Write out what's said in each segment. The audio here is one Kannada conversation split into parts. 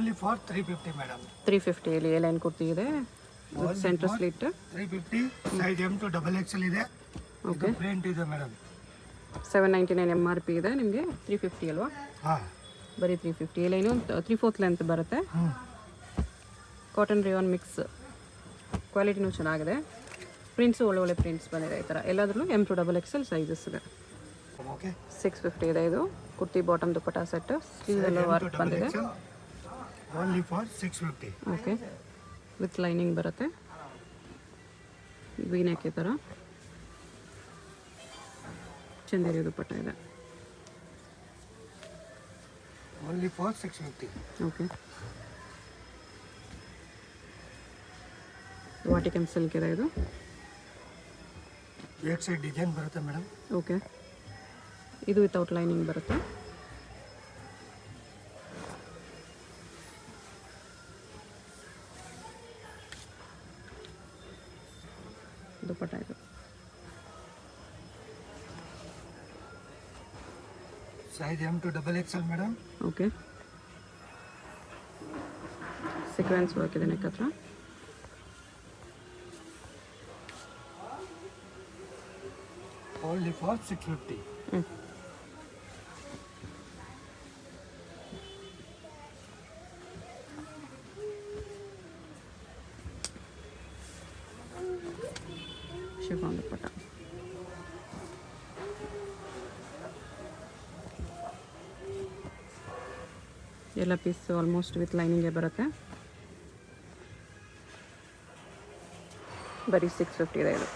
Only for 350 madam. 350 ಇಲ್ಲಿ ಎ ಲೈನ್ ಕುರ್ತಿ ಇದೆ with centre slit. 350 size M to XXL ಇದೆ. ಓಕೆ, ಪ್ರಿಂಟ್ ಇದೆ ಮೇಡಮ್. 799 MRP ಇದೆ ನಿಮಗೆ. 350 ಅಲ್ವಾ? ಹಾಂ, ಬರೀ 350. ಎ ಲೈನು 3/4 ಲೆಂತ್ ಬರುತ್ತೆ. ಕಾಟನ್ ರೇಯಾನ್ ಮಿಕ್ಸ್, ಕ್ವಾಲಿಟಿನೂ ಚೆನ್ನಾಗಿದೆ. ಪ್ರಿಂಟ್ಸು ಒಳ್ಳೆ ಪ್ರಿಂಟ್ಸ್ ಬಂದಿದೆ. ಈ ಥರ ಎಲ್ಲಾದ್ರೂ M to XXL ಸೈಜಸ್ ಇದೆ. ಓಕೆ, 650 ಇದೆ ಇದು. ಕುರ್ತಿ ಬಾಟಮ್ ದುಪ್ಪಟ್ಟ ಸೆಟ್, ಸ್ಲೀವ್ ಎಲ್ಲ ವರ್ಕ್ ಬಂದಿದೆ. Only for 650. Okay, with lining ಬರುತ್ತೆ. ವೀನೆಕ್ ಈ ಥರ ಚಂದೇರಿ ದುಪ್ಪಟ್ಟ ಇದೆ. Only for 650. ಓಕೆ, ವಾಟಿಕನ್ ಸಿಲ್ಕ್ ಇದೆ ಇದು. ಬ್ಯಾಕ್ ಸೈಡ್ ಡಿಸೈನ್ ಬರುತ್ತೆ ಮೇಡಮ್. ಓಕೆ, ಇದು ವಿತೌಟ್ ಲೈನಿಂಗ್ ಬರುತ್ತೆ. ದುಪ್ಪಟ್ಟ ಇದು. Size M to XXL madam. Okay, sequence work ಇದೆ ನೆಕ್ ಹತ್ರ. Only for 650. ಶಿಫಾನ್ ದುಪ್ಪಟ್ಟ. ಎಲ್ಲ ಪೀಸ್ ಆಲ್ಮೋಸ್ಟ್ ವಿತ್ ಲೈನಿಂಗೇ ಬರುತ್ತೆ. ಬರೀ 650 ಇದೆ ಇದು.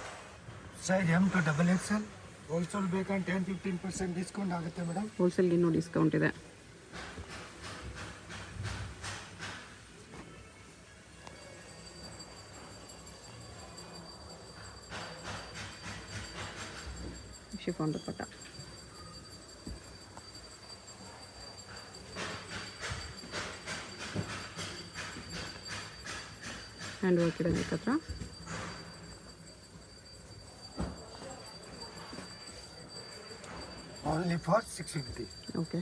Size M to XXL. Wholesale ಬೇಕಂತ 10-15% ಡಿಸ್ಕೌಂಟ್ ಆಗುತ್ತೆ ಮೇಡಮ್. ಹೋಲ್ಸೇಲ್ಗೆ ಇನ್ನೂ ಡಿಸ್ಕೌಂಟ್ ಇದೆ. ಶಿಫಾನ್ ದುಪ್ಪಟ್ಟ. ಹ್ಯಾಂಡ್ ವರ್ಕ್ ಇದೆ ನೆಕ್ ಹತ್ರ. Only for 650. Okay,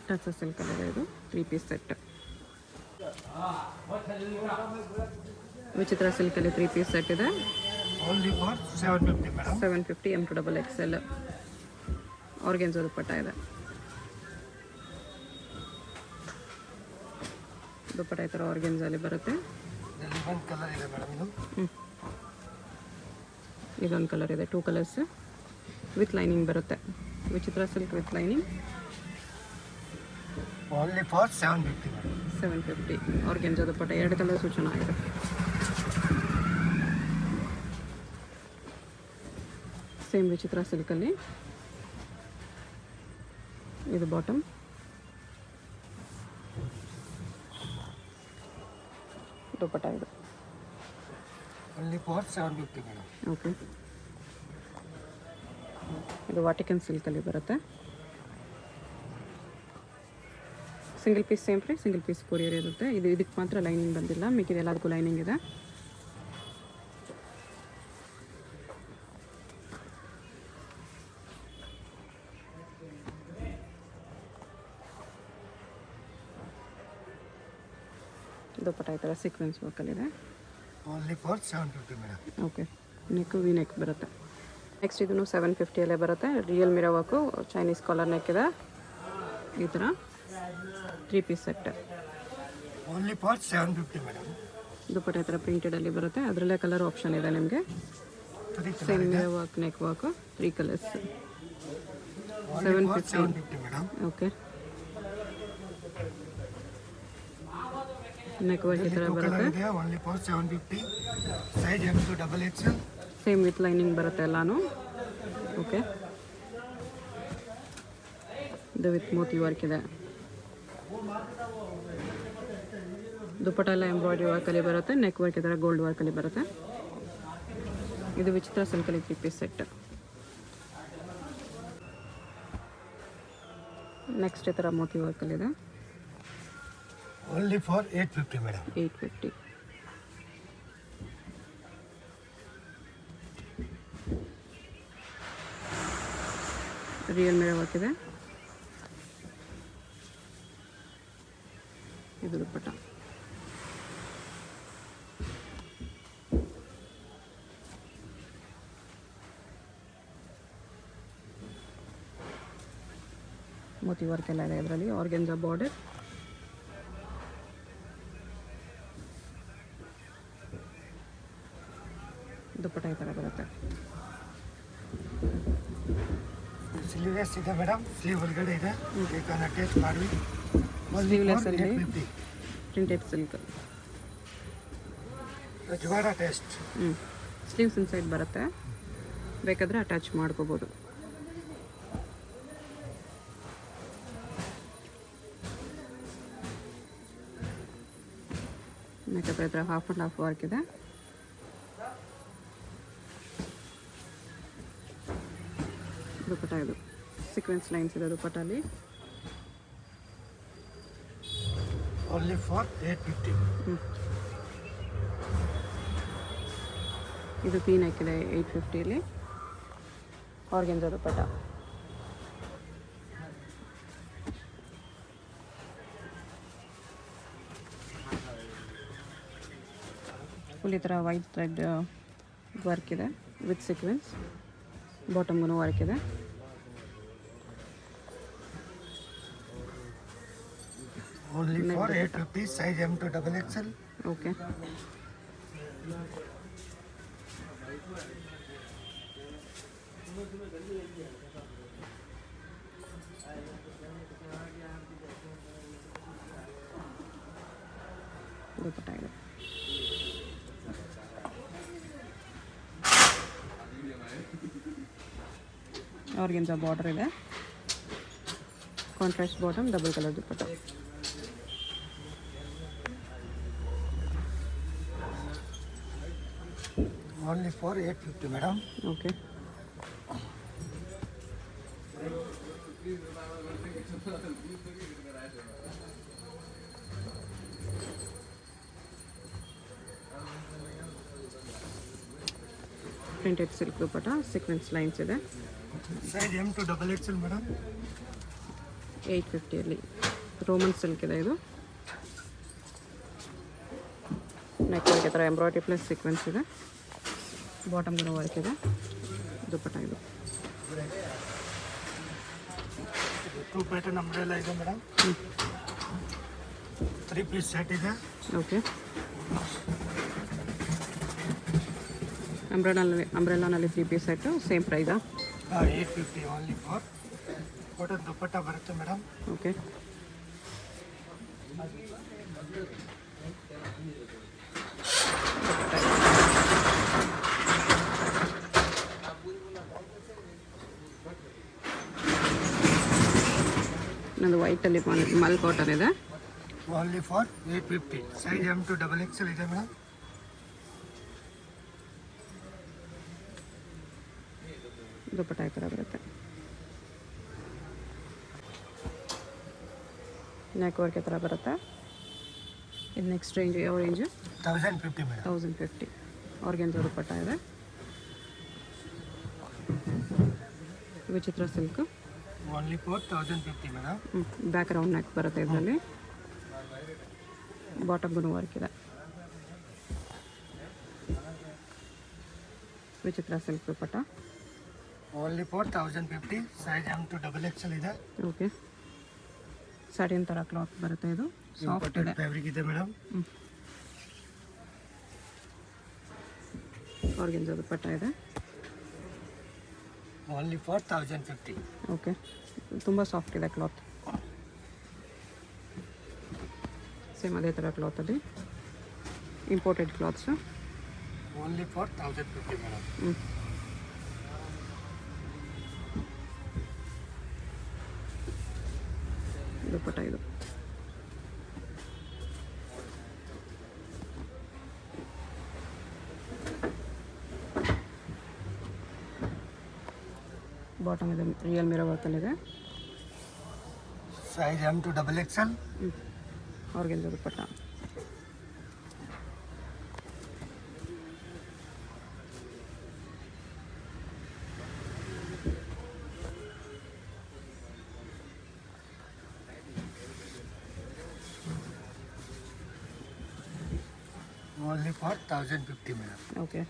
touch silk ಇದೆ ಇದು. 3 ಪೀಸ್ ಸೆಟ್. ವಿಚಿತ್ರ ಸಿಲ್ಕಲ್ಲಿ 3 ಪೀಸ್ ಸೆಟ್ ಇದೆ. Only for 750 madam. 750 M to XXL. ಆರ್ಗೆನ್ಸೋ ದುಪ್ಪಟ್ಟ ಇದೆ. ದುಪ್ಪಟ್ಟ ಈ ಥರ ಆರ್ಗೆನ್ಸಲ್ಲಿ ಬರುತ್ತೆ. ಇದೊಂದು ಕಲರ್ ಇದೆ ಮೇಡಮ್. ಇದೊಂದು ಕಲರ್ ಇದೆ. 2 ಕಲರ್ಸ್ ವಿತ್ ಲೈನಿಂಗ್ ಬರುತ್ತೆ. ವಿಚಿತ್ರ silk with lining. Only for 750 madam. 750 organza dupatta. 2 colours ಚೆನ್ನಾಗಿದೆ. ಸೇಮ್ ವಿಚಿತ್ರ ಸಿಲ್ಕಲ್ಲಿ. ಇದು ಬಾಟಮ್. ದುಪ್ಪಟ್ಟ ಇದು. Only for 750 madam. ಓಕೆ, ಇದು ವಾಟಿಕನ್ ಸಿಲ್ಕಲ್ಲಿ ಬರುತ್ತೆ. Single piece same price. Single piece courier ಇರುತ್ತೆ. ಇದು ಇದಕ್ಕೆ ಮಾತ್ರ ಲೈನಿಂಗ್ ಬಂದಿಲ್ಲ, ಮಿಕ್ಕಿದ ಎಲ್ಲದಕ್ಕೂ ಲೈನಿಂಗ್ ಇದೆ. ದುಪ್ಪಟ್ಟ ಈ ಥರ ಸೀಕ್ವೆನ್ಸ್ ವರ್ಕಲ್ಲಿದೆ. Only for 750 madam. Okay, neck V neck ಬರುತ್ತೆ. ನೆಕ್ಸ್ಟ್ ಇದನ್ನು 750 ಬರುತ್ತೆ. Real mirror work, Chinese collar neck ಇದೆ. ಈ ಥರ 3 piece set. Only for 750 madam. Dupatta ಈ ಥರ ಪ್ರಿಂಟೆಡಲ್ಲಿ ಬರುತ್ತೆ. ಅದರಲ್ಲೇ ಕಲರ್ ಆಪ್ಷನ್ ಇದೆ ನಿಮಗೆ. Same mirror work, neck work, 3 colours. 750 madam. Okay, neck work ಈ ಥರ ಬರುತ್ತೆ. Only for 750. Size M to XXL. Same with lining ಬರುತ್ತೆ ಎಲ್ಲಾನು. ಓಕೆ, ಇದು ವಿತ್ ಮೋತಿ ವರ್ಕ್ ಇದೆ. ದುಪ್ಪಟ್ಟ ಎಲ್ಲ ಎಂಬ್ರಾಯ್ಡ್ರಿ ವರ್ಕಲ್ಲಿ ಬರುತ್ತೆ. ನೆಕ್ ವರ್ಕ್ ಈ ಥರ ಗೋಲ್ಡ್ ವರ್ಕಲ್ಲಿ ಬರುತ್ತೆ. ಇದು ವಿಚಿತ್ರ ಸಿಲ್ಕಲ್ಲಿ 3 ಪೀಸ್ ಸೆಟ್. ನೆಕ್ಸ್ಟ್ ಈ ಥರ ಮೋತಿ ವರ್ಕಲ್ಲಿದೆ. Only for 850 madam. 850. Real mirror work ಇದೆ. ಇದು ದುಪ್ಪಟ್ಟ. ಮೋತಿ ವರ್ಕ್ ಎಲ್ಲ ಇದೆ ಇದರಲ್ಲಿ. ಆರ್ಗೆನ್ಜಾ ಬಾರ್ಡರ್. ದುಪ್ಪಟ್ಟ ಈ ಥರ ಬರುತ್ತೆ. ಸ್ಲೀವ್ಲೆಸ್ ಇದೆ ಮೇಡಮ್, ಸ್ಲೀವ್ ಒಳಗಡೆ ಇದೆ, ಬೇಕಾದ್ರೆ ಟೇಸ್ಟ್ ಮಾಡಿ. ಸ್ಲೀವ್ಲೆಸ್ ಅಲ್ಲಿ ಪ್ರಿಂಟೆಡ್ ಸಿಲ್ಕ್ ರಜವಾಡ ಟೇಸ್ಟ್. ಸ್ಲೀವ್ಸ್ ಇನ್ಸೈಡ್ ಬರುತ್ತೆ, ಬೇಕಾದರೆ ಅಟ್ಯಾಚ್ ಮಾಡ್ಕೋಬೋದು. ಮೇಕಪ್ ಹತ್ರ ಹಾಫ್ ಆ್ಯಂಡ್ ಹಾಫ್ ವರ್ಕ್ ಇದೆ. ದುಪ್ಪಟ್ಟ ಇದು ಸೀಕ್ವೆನ್ಸ್ ಲೈನ್ಸ್ ಇದೆ ದುಪ್ಪಟ್ಟಲ್ಲಿ. Only for 850. ಇದು ಪೀ ನೆಕ್ ಇದೆ 850ಲಿ. ಆರ್ಗೆನ್ಜಾ ದುಪ್ಪಟ್ಟ. ಫುಲ್ ಈ ಥರ ವೈಟ್ ಥ್ರೆಡ್ ವರ್ಕ್ ಇದೆ ವಿತ್ ಸೀಕ್ವೆನ್ಸ್. ಬಾಟಮ್ಗೂ ವರ್ಕ್ ಇದೆ. Only for 850, size M to XXL. Okay. Dupatta ಇದೆ. ಆರ್ಗೆನ್ಜಾ ಬಾರ್ಡರ್ ಇದೆ. Contrast bottom, double colour dupatta. Only for 850 madam. Okay. Printed silk dupatta, sequence lines ಇದೆ. Size M to XXL madam. 850ಅಲ್ಲಿ ರೋಮನ್ ಸಿಲ್ಕ್ ಇದೆ ಇದು. ನೆಕ್ ವರ್ಕ್ ಈ ಥರ ಎಂಬ್ರಾಯ್ಡ್ರಿ ಪ್ಲಸ್ ಸೀಕ್ವೆನ್ಸ್ ಇದೆ. ಬಾಟಮ್ಗೂ ವರ್ಕ್ ಇದೆ. ದುಪ್ಪಟ್ಟ ಇದು. 2 ಪ್ಯಾಟರ್ನ್ ಅಂಬ್ರೆಲಾ ಇದೆ ಮೇಡಮ್. 3 ಪೀಸ್ ಸೆಟ್ ಇದೆ. ಓಕೆ. ಅಂಬ್ರೆಲಾನಲ್ಲಿ 3 ಪೀಸ್ ಸೆಟ್ಟು ಸೇಮ್ ಪ್ರೈಸಾ? 850 ಓನ್ಲಿ ಫಾರ್. ಕಾಟನ್ ದುಪ್ಪಟ್ಟ ಬರುತ್ತೆ ಮೇಡಮ್. ಓಕೆ. ನಂದು ವೈಟಲ್ಲಿ ಮಲ್ ಕಾಟನ್ ಇದೆ. Only for 850, size M to XXL ಇದೆ ಮೇಡಮ್. ದುಪ್ಪಟ್ಟ ಈ ಥರ ಬರುತ್ತೆ. ನೆಕ್ ವರ್ಕ್ ಈ ಥರ ಬರುತ್ತೆ. ಇದು ನೆಕ್ಸ್ಟ್ ರೇಂಜ್ ಯಾವ ರೇಂಜು? 1050 ಮೇಡಮ್. 1050. ಆರ್ಗೆನ್ಜಾ ದುಪ್ಪಟ್ಟ ಇದೆ. ವಿಚಿತ್ರ silk. Only for 1050 madam. Back round neck ಬರುತ್ತೆ ಇದರಲ್ಲಿ. ಬಾಟಮ್ಗೂ ವರ್ಕ್ ಇದೆ. ವಿಚಿತ್ರ silk dupatta. Only for 1050, size M to XXL ಇದೆ. ಓಕೆ. ಸ್ಯಾಟಿನ್ ಥರ ಕ್ಲಾತ್ ಬರುತ್ತೆ ಇದು. ಸಾಫ್ಟ್ ಇದೆ. ಫ್ಯಾಬ್ರಿಕ್ ಇದೆ ಮೇಡಮ್. ಆರ್ಗೆನ್ಜಾ ದುಪ್ಪಟ್ಟ ಇದೆ. Only for 1050. ಓಕೆ. ತುಂಬ ಸಾಫ್ಟ್ ಇದೆ ಕ್ಲಾತ್. ಸೇಮ್ ಅದೇ ಥರ ಕ್ಲಾತಲ್ಲಿ imported cloths. Only for 1050 madam. Dupatta ಇದು. ಬಾಟಮ್ ಇದೆ ರಿಯಲ್ ಮಿರರ್ ವರ್ಕಲ್ಲಿದೆ. Size M to XXL. Organza dupatta. Only for 1050 madam. Okay,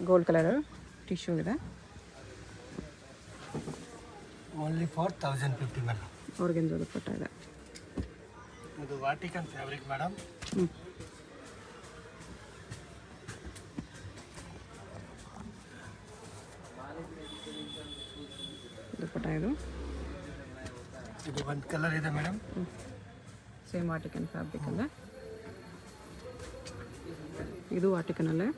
gold colour tissue ಇದೆ. Only for 1050 madam. Organza dupatta ಇದೆ. ಇದು ವಾಟಿಕನ್ ಫ್ಯಾಬ್ರಿಕ್ ಮೇಡಮ್. ದುಪ್ಪಟ್ಟ ಇದು ಒಂದು ಕಲರ್ ಇದೆ ಮೇಡಮ್. ಸೇಮ್ ವಾಟಿಕನ್ ಫ್ಯಾಬ್ರಿಕ್ ಅಲ್ಲ, ಇದು ವಾಟಿಕನ್ ಅಲ್ಲೇ.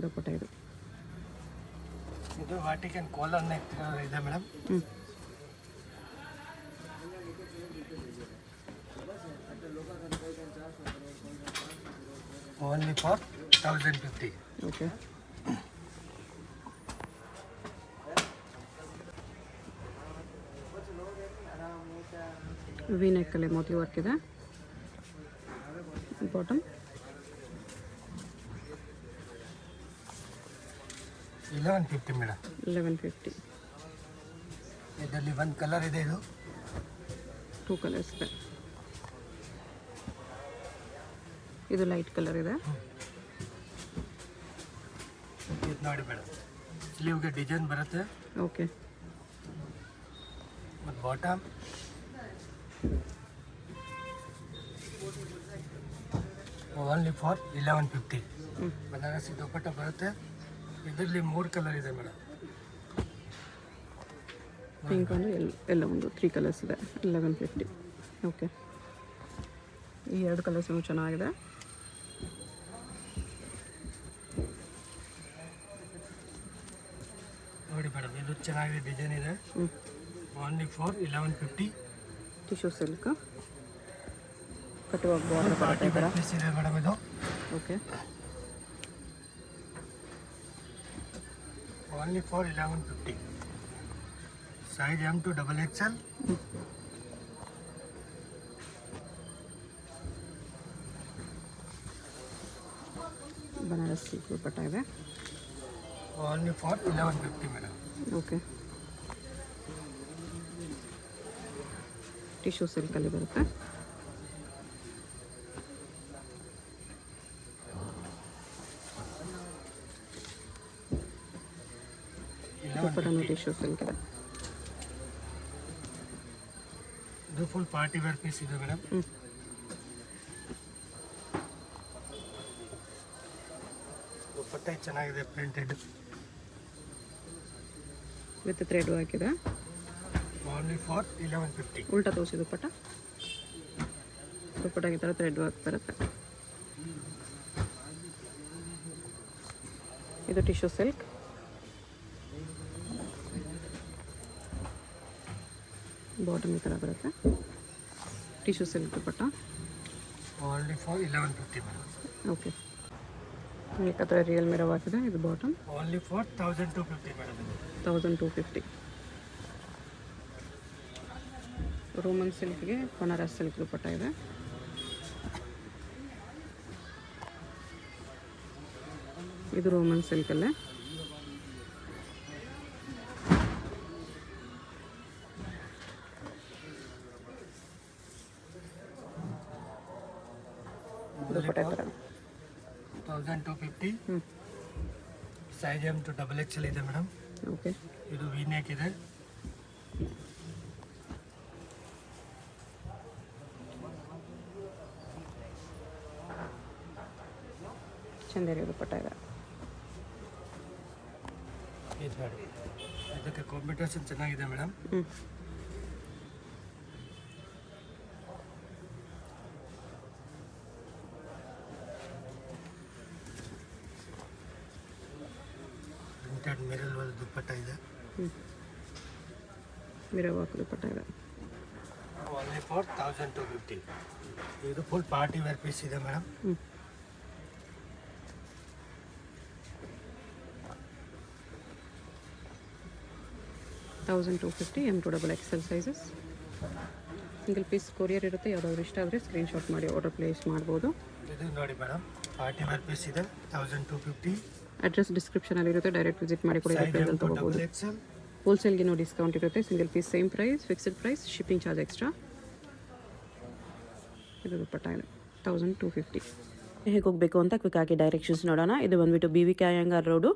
ದುಪ್ಪಟ್ಟ ಇದು ವಾಟಿಕನ್ ಕಾಲರ್ ನೆಕ್ ಇದೆ madam. Only for 1050. Okay, V ನೆಕ್ಕಲ್ಲಿ ಮೋತಿ ವರ್ಕ್ ಇದೆ. Bottom 1150 madam. 1150. ಇದರಲ್ಲಿ ಒಂದು ಕಲರ್ ಇದೆ, ಇದು 2 ಕಲರ್ಸ್ ಇದೆ. ಇದು ಲೈಟ್ ಕಲರ್ ಇದೆ. ಇದು ನೋಡಿ ಮೇಡಮ್, ಸ್ಲೀವ್ಗೆ ಡಿಸೈನ್ ಬರುತ್ತೆ. ಓಕೆ, ಮತ್ತು ಬಾಟಮ್ ಓನ್ಲಿ ಫಾರ್ 1150. ಬನಾರಸಿ ದುಪ್ಪಟ್ಟ ಬರುತ್ತೆ. ಇದರಲ್ಲಿ 3 ಕಲರ್ ಇದೆ ಮೇಡಮ್. ಪಿಂಕ್ ಒಂದು ಎಲ್ಲ ಒಂದು 3 ಕಲರ್ಸ್ ಇದೆ. 1150. ಓಕೆ, ಈ 2 ಕಲರ್ಸು ಚೆನ್ನಾಗಿದೆ. ನೋಡಿ ಮೇಡಮ್, ಇದು ಚೆನ್ನಾಗಿದೆ, ಡಿಸೈನ್ ಇದೆ. Only for 1150. ಟಿಶ್ಯೂ ಸಿಲ್ಕ್ ಕಟ್ಟುವಾಗ ಬಾರ್ಡರ್ ಪಾರ್ಟಿ ಪೀಸ್ ಇದೆ ಮೇಡಮ್ ಇದು. Okay, only for 1150. Size M to XXL. Banaras silk dupatta ಇದೆ. Only for 1150 madam. Okay, tissue ಸಿಲ್ಕಲ್ಲಿ ಬರುತ್ತೆ. ದುಪ್ಪಟ್ಟನು ಟಿಶ್ಯೂ ಸಿಲ್ಕ್ ಇದೆ. ಇದು ಫುಲ್ ಪಾರ್ಟಿ ವೇರ್ ಪೀಸ್ ಇದೆ ಮೇಡಮ್. ದುಪ್ಪಟ್ಟ ಚೆನ್ನಾಗಿದೆ, ಪ್ರಿಂಟೆಡ್ ವಿತ್ ಥ್ರೆಡ್ ಹಾಕಿದೆ. Only for 1150. ಉಲ್ಟಾ ತೋರಿಸಿ ದುಪ್ಪಟ್ಟ. ದುಪ್ಪಟ್ಟಾಗಿ ಈ ಥರ ಥ್ರೆಡ್ ವರ್ಕ್ ಬರುತ್ತೆ. ಇದು ಟಿಶ್ಯೂ ಸಿಲ್ಕ್. ಬಾಟಮ್ ಈ ಥರ ಬರುತ್ತೆ. Tissue silk dupatta. Only for 1150 madam. Okay, ಈ ಥರ ರಿಯಲ್ ಮಿರರ್ ಹಾಕಿದೆ. ಇದು bottom only for 1250 madam. 1250. Roman ಸಿಲ್ಕ್ಗೆ ಬನಾರಸ್ ಸಿಲ್ಕ್ ದುಪ್ಪಟ್ಟ ಇದೆ. ಇದು ರೋಮನ್ ಸಿಲ್ಕಲ್ಲೇ. ದುಪ್ಪಟ್ಟ ಥರ 1250. ಸೈಜ್ M to XXL ಇದೆ ಮೇಡಮ್. ಓಕೆ, ಇದು ವಿ ನೆಕ್ ಇದೆ. ಚಂದೇರಿ ದುಪ್ಪಟ್ಟ ಇದೆ. ಇದು ನೋಡಿ, ಇದಕ್ಕೆ ಕಾಂಬಿನೇಷನ್ ಚೆನ್ನಾಗಿದೆ madam. Printed mirror work dupatta ಇದೆ. ಮಿರರ್ ವರ್ಕ್ ದುಪ್ಪಟ್ಟ ಇದೆ. Only for 1250. ಇದು ಫುಲ್ ಪಾರ್ಟಿ ವೇರ್ ಪೀಸ್ ಇದೆ madam. 1250 M to XXL sizes. Single piece courier ಇರುತ್ತೆ. ಯಾವುದಾದ್ರು ಇಷ್ಟ ಆದರೆ ಸ್ಕ್ರೀನ್ಶಾಟ್ ಮಾಡಿ ಆರ್ಡರ್ ಪ್ಲೇಸ್ ಮಾಡ್ಬೋದು. ಇದು ನೋಡಿ ಮೇಡಮ್, ಪಾರ್ಟಿ ವೇರ್ ಪೀಸ್ ಇದೆ. 1250. ಅಡ್ರೆಸ್ ಡಿಸ್ಕ್ರಿಪ್ಷನಲ್ಲಿರುತ್ತೆ, ಡೈರೆಕ್ಟ್ ವಿಸಿಟ್ ಮಾಡಿ ಕೂಡ ಸೈಜ್ ಪ್ರೈಸಲ್ಲಿ ತೊಗೋಬೋದು. XL. ಹೋಲ್ಸೇಲ್ಗೇನೋ ಡಿಸ್ಕೌಂಟ್ ಇರುತ್ತೆ. Single piece same price, fixed price, shipping charge extra. ಇದು ದುಪ್ಪಟ್ಟ ಇದೆ 1250. ಹೇಗೆ ಹೋಗಬೇಕು ಅಂತ ಕ್ವಿಕ್ ಆಗಿ ಡೈರೆಕ್ಷನ್ಸ್ ನೋಡೋಣ. ಇದು ಬಂದುಬಿಟ್ಟು BVK Iyengar road.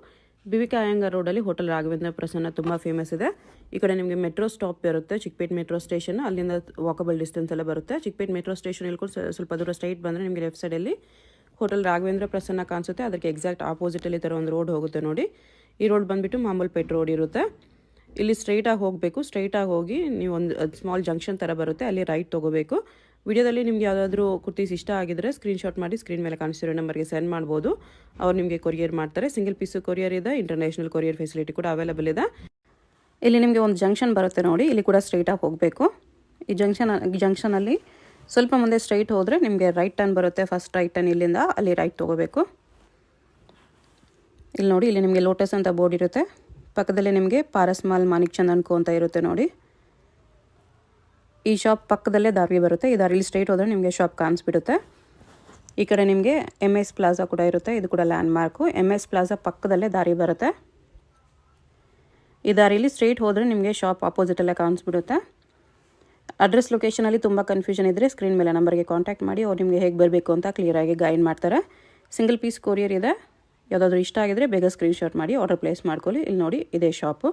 BVK Iyengar ರೋಡಲ್ಲಿ ಹೋಟೆಲ್ ರಾಘವೇಂದ್ರ ಪ್ರಸನ್ನ ತುಂಬ ಫೇಮಸ್ ಇದೆ. ಈ ಕಡೆ ನಿಮಗೆ ಮೆಟ್ರೋ ಸ್ಟಾಪ್ ಇರುತ್ತೆ, ಚಿಕ್ಕಪೇಟ್ ಮೆಟ್ರೋ ಸ್ಟೇಷನ್, ಅಲ್ಲಿಂದ ವಾಕಬಲ್ ಡಿಸ್ಟೆನ್ಸ್ ಎಲ್ಲ ಬರುತ್ತೆ. ಚಿಕ್ಕಪೇಟ್ ಮೆಟ್ರೋ ಸ್ಟೇಷನ್ ಇಳ್ಕೊಂಡು ಸ್ವಲ್ಪ ದೂರ ಸ್ಟ್ರೈಟ್ ಬಂದರೆ ನಿಮಗೆ ಲೆಫ್ಟ್ ಸೈಡಲ್ಲಿ ಹೋಟೆಲ್ ರಾಘವೇಂದ್ರ ಪ್ರಸನ್ನ ಕಾಣಿಸುತ್ತೆ. ಅದಕ್ಕೆ ಎಕ್ಸಾಕ್ಟ್ ಆಪೋಸಿಟಲ್ಲಿ ಥರ ಒಂದು ರೋಡ್ ಹೋಗುತ್ತೆ ನೋಡಿ. ಈ ರೋಡ್ ಬಂದುಬಿಟ್ಟು ಮಾಮೂಲ್ಪೇಟ್ ರೋಡ್ ಇರುತ್ತೆ. ಇಲ್ಲಿ ಸ್ಟ್ರೈಟಾಗಿ ಹೋಗಬೇಕು. ಸ್ಟ್ರೈಟಾಗಿ ಹೋಗಿ ನೀವು ಒಂದು ಸ್ಮಾಲ್ ಜಂಕ್ಷನ್ ಥರ ಬರುತ್ತೆ, ಅಲ್ಲಿ ರೈಟ್ ತೊಗೋಬೇಕು. ವಿಡಿಯೋದಲ್ಲಿ ನಿಮ್ಗೆ ಯಾವುದಾದ್ರೂ ಕುರ್ತೀಸ್ ಇಷ್ಟ ಆಗಿದ್ರೆ ಸ್ಕ್ರೀನ್ಶಾಟ್ ಮಾಡಿ ಸ್ಕ್ರೀನ್ ಮೇಲೆ ಕಾಣಿಸ್ತಿರೋ ನಂಬರ್ಗೆ ಸೆಂಡ್ ಮಾಡ್ಬೋದು. ಅವ್ರು ನಿಮಗೆ ಕೊರಿಯರ್ ಮಾಡ್ತಾರೆ. ಸಿಂಗಲ್ ಪೀಸು ಕೊರಿಯರ್ ಇದೆ, ಇಂಟರ್ನ್ಯಾಷನಲ್ ಕೊರಿಯರ್ ಫೆಸಿಲಿಟಿ ಕೂಡ ಅವೈಲೇಬಲ್ ಇದೆ. ಇಲ್ಲಿ ನಿಮಗೆ ಒಂದು ಜಂಕ್ಷನ್ ಬರುತ್ತೆ ನೋಡಿ, ಇಲ್ಲಿ ಕೂಡ ಸ್ಟ್ರೈಟಾಗಿ ಹೋಗಬೇಕು. ಈ ಜಂಕ್ಷನಲ್ಲಿ ಸ್ವಲ್ಪ ಮುಂದೆ ಸ್ಟ್ರೈಟ್ ಹೋದರೆ ನಿಮಗೆ ರೈಟ್ ಟರ್ನ್ ಬರುತ್ತೆ. ಫಸ್ಟ್ ರೈಟ್ ಟರ್ನ್ ಇಲ್ಲಿಂದ ಅಲ್ಲಿ ರೈಟ್ ತೊಗೋಬೇಕು. ಇಲ್ಲಿ ನೋಡಿ, ಇಲ್ಲಿ ನಿಮಗೆ ಲೋಟಸ್ ಅಂತ ಬೋರ್ಡ್ ಇರುತ್ತೆ. ಪಕ್ಕದಲ್ಲಿ ನಿಮಗೆ ಪಾರಸ್ ಮಾಲ್ ಮಾಣಿಕ್ ಚಂದ್ ಅನ್ಕೋ ಅಂತ ಇರುತ್ತೆ ನೋಡಿ. ಈ ಶಾಪ್ ಪಕ್ಕದಲ್ಲೇ ದಾರಿ ಬರುತ್ತೆ. ಈ ದಾರಿಲಿ ಸ್ಟ್ರೈಟ್ ಹೋದರೆ ನಿಮಗೆ ಶಾಪ್ ಕಾಣಿಸ್ಬಿಡುತ್ತೆ. ಈ ಕಡೆ ನಿಮಗೆ MS ಪ್ಲಾಜಾ ಕೂಡ ಇರುತ್ತೆ. ಇದು ಕೂಡ ಲ್ಯಾಂಡ್ ಮಾರ್ಕು. MS ಪ್ಲಾಜಾ ಪಕ್ಕದಲ್ಲೇ ದಾರಿ ಬರುತ್ತೆ. ಈ ದಾರಿಲಿ ಸ್ಟ್ರೈಟ್ ಹೋದರೆ ನಿಮಗೆ ಶಾಪ್ ಆಪೋಸಿಟಲ್ಲೇ ಕಾಣಿಸ್ಬಿಡುತ್ತೆ. ಅಡ್ರೆಸ್ ಲೊಕೇಶನಲ್ಲಿ ತುಂಬ ಕನ್ಫ್ಯೂಷನ್ ಇದ್ದರೆ ಸ್ಕ್ರೀನ್ ಮೇಲೆ ನಂಬರ್ಗೆ ಕಾಂಟ್ಯಾಕ್ಟ್ ಮಾಡಿ ಅವ್ರು ನಿಮಗೆ ಹೇಗೆ ಬರಬೇಕು ಅಂತ ಕ್ಲಿಯರಾಗಿ ಗೈಡ್ ಮಾಡ್ತಾರೆ. ಸಿಂಗಲ್ ಪೀಸ್ ಕೊರಿಯರ್ ಇದೆ. ಯಾವುದಾದ್ರೂ ಇಷ್ಟ ಆಗಿದ್ರೆ ಬೇಗ ಸ್ಕ್ರೀನ್ಶಾಟ್ ಮಾಡಿ ಆರ್ಡರ್ ಪ್ಲೇಸ್ ಮಾಡ್ಕೊಳ್ಳಿ. ಇಲ್ಲಿ ನೋಡಿ, ಇದೇ ಶಾಪು.